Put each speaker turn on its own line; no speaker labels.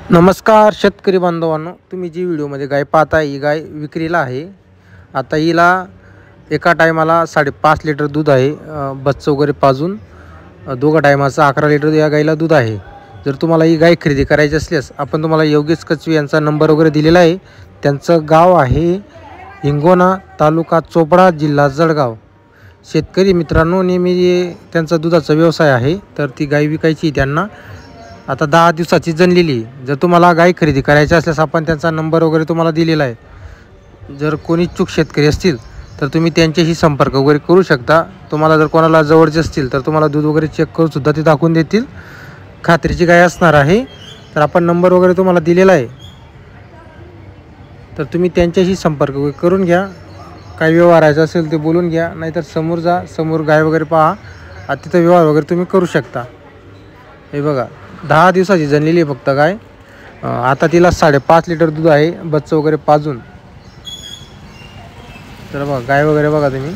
नमस्कार शेतकरी बांधवांनो, तुम्ही जी व्हिडिओमध्ये गाय पाहता ही गाय विक्रीला आहे। आता हिला एका टायमाला 5.5 लिटर दूध आहे, बच्चं वगैरे पाजून दोघा टायमाचं 11 लिटर या गायला दूध आहे। जर तुम्हाला ही गाय खरेदी करायची असल्यास आपण तुम्हाला योगेश कचवी यांचा नंबर वगैरे दिलेला आहे। त्यांचं गाव आहे हिंगोना, तालुका चोपडा, जिल्हा जळगाव। शेतकरी मित्रांनो, नेहमी त्यांचा दुधाचा व्यवसाय आहे, तर ती गाय विकायची त्यांना। आता 10 दिवसाची जनलेली। जर तुम्हाला गाय खरेदी करायची असल्यास आपण त्यांचा नंबर वगैरे तुम्हाला दिलेला आहे। जर कोणी इच्छुक शेतकरी असतील तर तुम्ही त्यांच्याशी संपर्क वगैरे करू शकता। तुम्हाला जर कोणाला जवळचे असतील तर तुम्हाला दूध वगैरे चेक करून सुद्धा ते दाखवून देतील। खात्रीची गाय असणार आहे, तर आपण नंबर वगैरे तुम्हाला दिलेला आहे, तर तुम्ही त्यांच्याशी संपर्क वगैरे करून घ्या। काय व्यवहारायचं असेल ते बोलून घ्या, नाहीतर समोर जा, समोर गाय वगैरे पहा, तिथं व्यवहार वगैरे तुम्ही करू शकता। हे बघा, 10 दिवसाची जनलेली आहे फक्त गाय। आता तिला 5.5 लिटर दूध आहे, बच्चं वगैरे पाजून। तर बघा गाय वगैरे बघा तुम्ही।